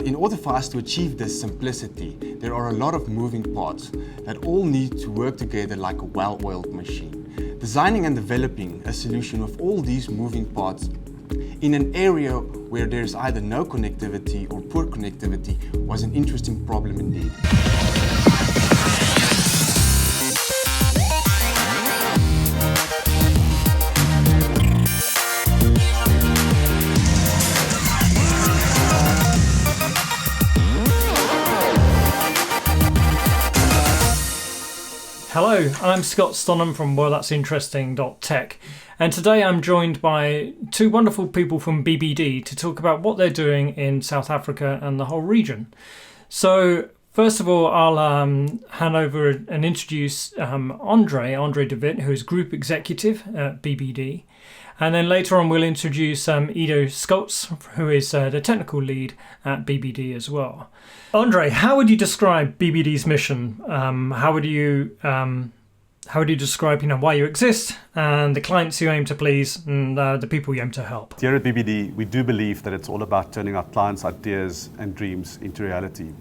In order for us to achieve this simplicity, there are a lot of moving parts that all need to work together like a well-oiled machine. Designing and developing a solution with all these moving parts in an area where there's either no connectivity or poor connectivity was an interesting problem indeed. Hello, I'm Scott Stonham from TheSinteresting.tech, and today I'm joined by two wonderful people from BBD to talk about what they're doing in South Africa and the whole region. So first of all, I'll hand over and introduce André de Witt, who is Group Executive at BBD. And then later on we'll introduce Iddo Scholtz, who is the technical lead at BBD as well. André, how would you describe BBD's mission? How would you describe why you exist and the clients you aim to please and the people you aim to help? Here at BBD, we do believe that it's all about turning our clients' ideas and dreams into reality.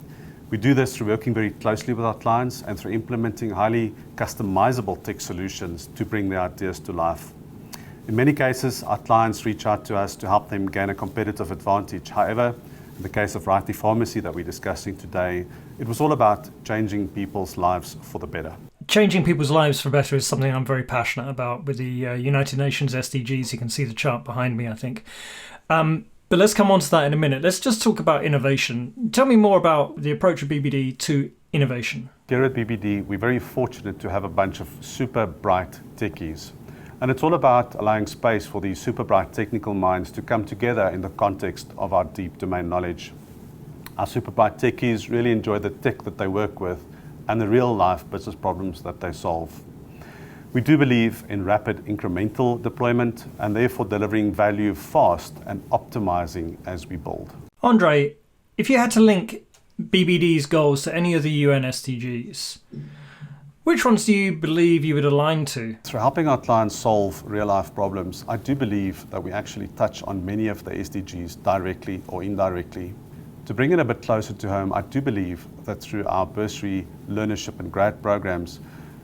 We do this through working very closely with our clients and through implementing highly customizable tech solutions to bring their ideas to life. In many cases, our clients reach out to us to help them gain a competitive advantage. However, in the case of ePharmacy that we're discussing today, it was all about changing people's lives for the better. Changing people's lives for better is something I'm very passionate about with the United Nations SDGs. You can see the chart behind me, I think. But let's come on to that in a minute. Let's just talk about innovation. Tell me more about the approach of BBD to innovation. Here at BBD, we're very fortunate to have a bunch of super bright techies. And it's all about allowing space for these super bright technical minds to come together in the context of our deep domain knowledge. Our super bright techies really enjoy the tech that they work with and the real life business problems that they solve. We do believe in rapid incremental deployment and therefore delivering value fast and optimizing as we build. André, if you had to link BBD's goals to any of the UN SDGs, which ones do you believe you would align to? Through helping our clients solve real-life problems, I do believe that we actually touch on many of the SDGs directly or indirectly. To bring it a bit closer to home, I do believe that through our bursary, learnership and grad programs,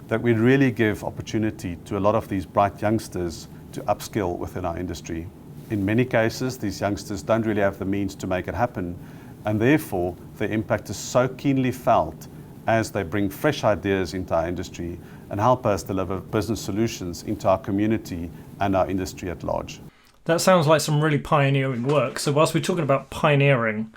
that we really give opportunity to a lot of these bright youngsters to upskill within our industry. In many cases, these youngsters don't really have the means to make it happen, and therefore their impact is so keenly felt as they bring fresh ideas into our industry and help us deliver business solutions into our community and our industry at large. That sounds like some really pioneering work. So whilst we're talking about pioneering,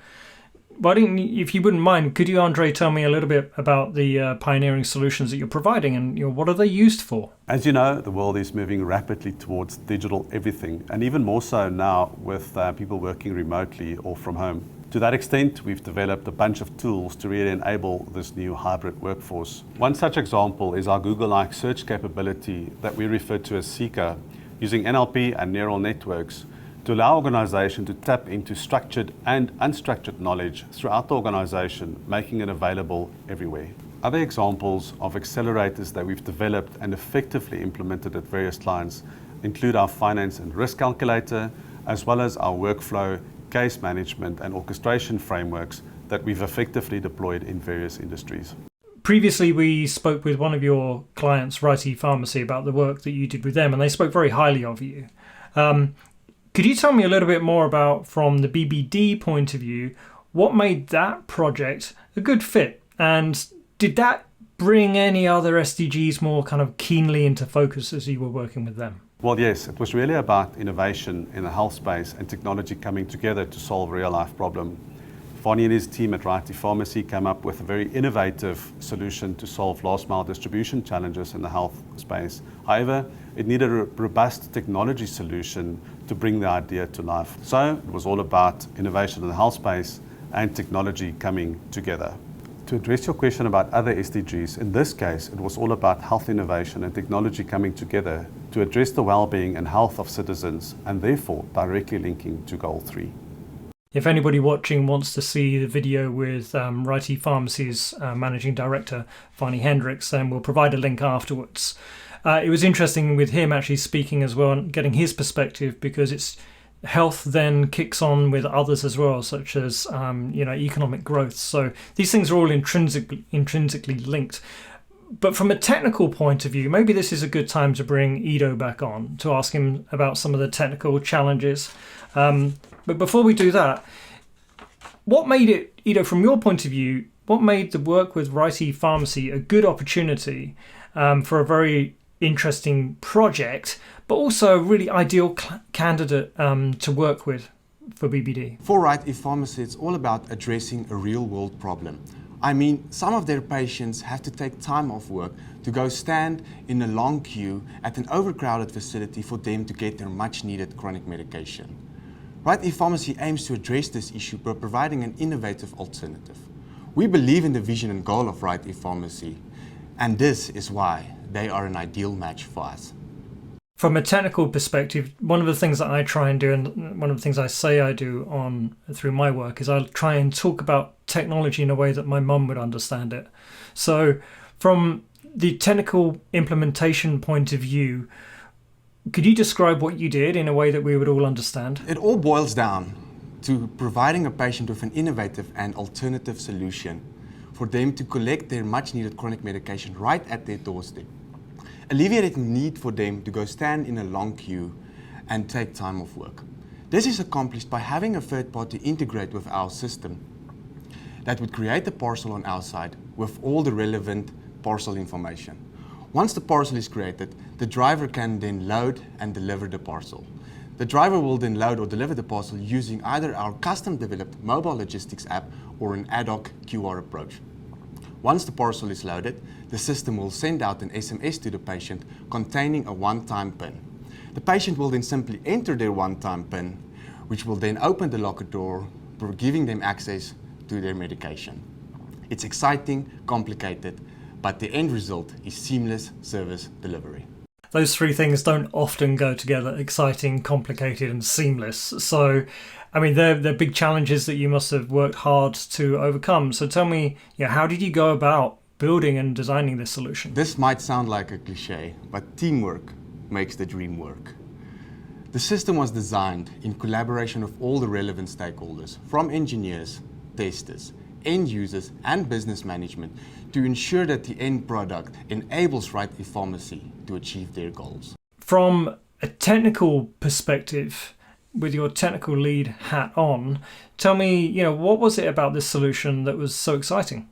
if you wouldn't mind, could you, André, tell me a little bit about the pioneering solutions that you're providing and what are they used for? As you know, the world is moving rapidly towards digital everything, and even more so now with people working remotely or from home. To that extent, we've developed a bunch of tools to really enable this new hybrid workforce. One such example is our Google-like search capability that we refer to as Seeker, using NLP and neural networks to allow organizations to tap into structured and unstructured knowledge throughout the organization, making it available everywhere. Other examples of accelerators that we've developed and effectively implemented at various clients include our finance and risk calculator, as well as our workflow, case management and orchestration frameworks that we've effectively deployed in various industries. Previously, we spoke with one of your clients, ePharmacy, about the work that you did with them, and they spoke very highly of you. Could you tell me a little bit more about, from the BBD point of view, what made that project a good fit? And did that bring any other SDGs more kind of keenly into focus as you were working with them? Well, yes, it was really about innovation in the health space and technology coming together to solve a real-life problem. Fonnie and his team at ePharmacy came up with a very innovative solution to solve last-mile distribution challenges in the health space. However, it needed a robust technology solution to bring the idea to life. So it was all about innovation in the health space and technology coming together. To address your question about other SDGs, in this case, it was all about health innovation and technology coming together to address the well-being and health of citizens, and therefore directly linking to Goal 3. If anybody watching wants to see the video with ePharmacy's Managing Director, Fonnie Hendricks, then we'll provide a link afterwards. It was interesting with him actually speaking as well and getting his perspective, because it's health then kicks on with others as well, such as economic growth. So these things are all intrinsically linked. But from a technical point of view, maybe this is a good time to bring Iddo back on to ask him about some of the technical challenges. But before we do that, what made it, Iddo, from your point of view, what made the work with ePharmacy a good opportunity for a very interesting project, but also a really ideal candidate to work with for BBD? For ePharmacy, it's all about addressing a real-world problem. I mean, some of their patients have to take time off work to go stand in a long queue at an overcrowded facility for them to get their much-needed chronic medication. ePharmacy aims to address this issue by providing an innovative alternative. We believe in the vision and goal of ePharmacy, and this is why they are an ideal match for us. From a technical perspective, one of the things that I try and do, and one of the things I say I do through my work, is I try and talk about technology in a way that my mum would understand it. So from the technical implementation point of view, could you describe what you did in a way that we would all understand? It all boils down to providing a patient with an innovative and alternative solution for them to collect their much-needed chronic medication right at their doorstep, alleviating the need for them to go stand in a long queue and take time off work. This is accomplished by having a third party integrate with our system that would create the parcel on our side with all the relevant parcel information. Once the parcel is created, the driver can then load and deliver the parcel. The driver will then load or deliver the parcel using either our custom-developed mobile logistics app or an ad hoc QR approach. Once the parcel is loaded, the system will send out an SMS to the patient containing a one-time PIN. The patient will then simply enter their one-time PIN, which will then open the locker door, giving them access to their medication. It's exciting, complicated, but the end result is seamless service delivery. Those three things don't often go together: exciting, complicated, and seamless. So, I mean, they're big challenges that you must have worked hard to overcome. So tell me, how did you go about building and designing this solution? This might sound like a cliche, but teamwork makes the dream work. The system was designed in collaboration with all the relevant stakeholders, from engineers, testers, end users, and business management, to ensure that the end product enables ePharmacy to achieve their goals. From a technical perspective, with your technical lead hat on, tell me, what was it about this solution that was so exciting?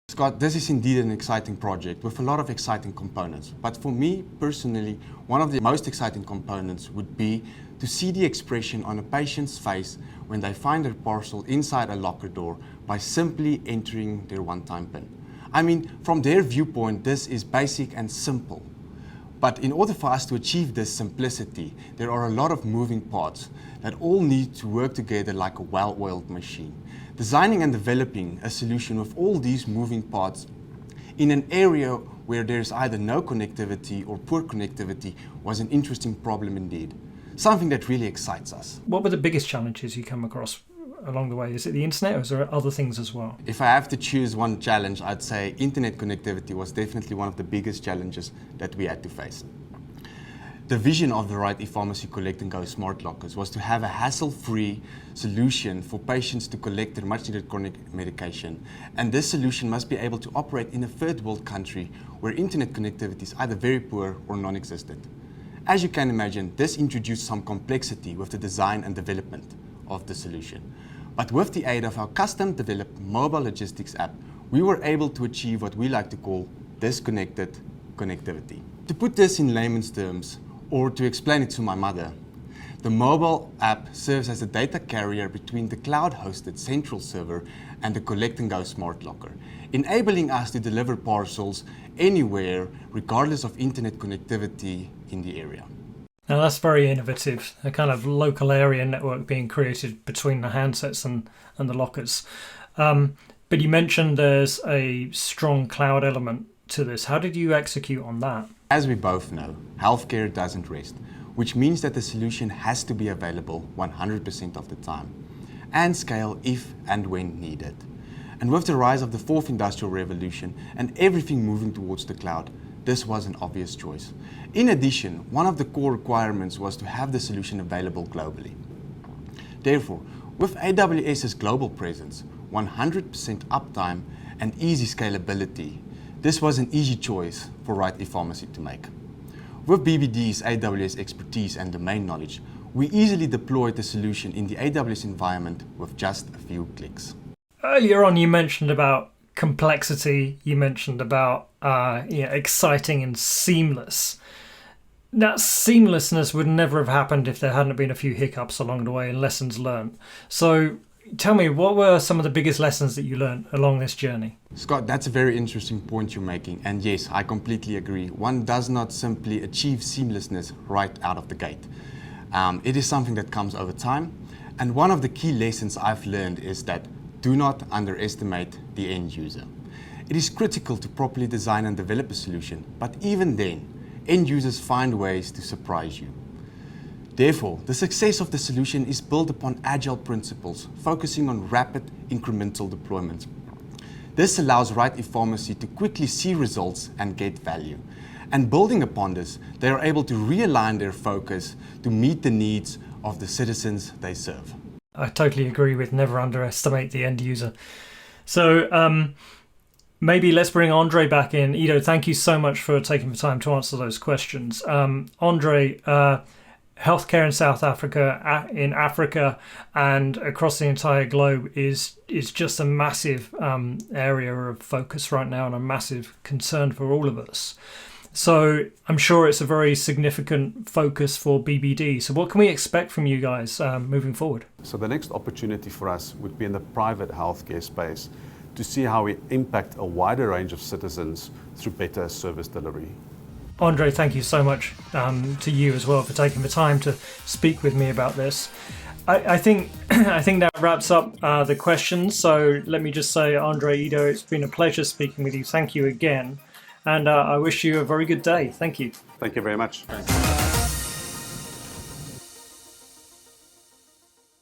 Scott, this is indeed an exciting project with a lot of exciting components. But for me personally, one of the most exciting components would be to see the expression on a patient's face when they find their parcel inside a locker door by simply entering their one-time PIN. I mean, from their viewpoint, this is basic and simple. But in order for us to achieve this simplicity, there are a lot of moving parts that all need to work together like a well-oiled machine. Designing and developing a solution with all these moving parts in an area where there's either no connectivity or poor connectivity was an interesting problem indeed. Something that really excites us. What were the biggest challenges you come across along the way? Is it the internet, or is there other things as well? If I have to choose one challenge, I'd say internet connectivity was definitely one of the biggest challenges that we had to face. The vision of the ePharmacy Collect and Go smart lockers was to have a hassle-free solution for patients to collect their much-needed chronic medication. And this solution must be able to operate in a third world country where internet connectivity is either very poor or non-existent. As you can imagine, this introduced some complexity with the design and development of the solution. But with the aid of our custom-developed mobile logistics app, we were able to achieve what we like to call disconnected connectivity. To put this in layman's terms, or to explain it to my mother, the mobile app serves as a data carrier between the cloud-hosted central server and the Collect and Go smart locker, enabling us to deliver parcels anywhere, regardless of internet connectivity in the area. Now that's very innovative, a kind of local area network being created between the handsets and the lockers. But you mentioned there's a strong cloud element to this. How did you execute on that? As we both know, healthcare doesn't rest, which means that the solution has to be available 100% of the time and scale if and when needed. And with the rise of the fourth industrial revolution and everything moving towards the cloud, this was an obvious choice. In addition, one of the core requirements was to have the solution available globally. Therefore, with AWS's global presence, 100% uptime, and easy scalability, this was an easy choice for Right ePharmacy to make. With BBD's AWS expertise and domain knowledge, we easily deployed the solution in the AWS environment with just a few clicks. Earlier on, you mentioned about complexity, you mentioned about exciting and seamless. That seamlessness would never have happened if there hadn't been a few hiccups along the way and lessons learned. So tell me, what were some of the biggest lessons that you learned along this journey? Scott, that's a very interesting point you're making. And yes, I completely agree. One does not simply achieve seamlessness right out of the gate. It is something that comes over time. And one of the key lessons I've learned is that do not underestimate the end user. It is critical to properly design and develop a solution, but even then, end users find ways to surprise you. Therefore, the success of the solution is built upon agile principles, focusing on rapid incremental deployment. This allows Right ePharmacy to quickly see results and get value. And building upon this, they are able to realign their focus to meet the needs of the citizens they serve. I totally agree with never underestimate the end user. So maybe let's bring André back in. Iddo, thank you so much for taking the time to answer those questions. André, healthcare in South Africa, in Africa, and across the entire globe is just a massive area of focus right now and a massive concern for all of us. So I'm sure it's a very significant focus for BBD. So what can we expect from you guys moving forward? So the next opportunity for us would be in the private healthcare space to see how we impact a wider range of citizens through better service delivery. André, thank you so much to you as well for taking the time to speak with me about this. I think that wraps up the questions. So let me just say, André, Iddo, it's been a pleasure speaking with you. Thank you again. And I wish you a very good day. Thank you. Thank you very much. Thanks.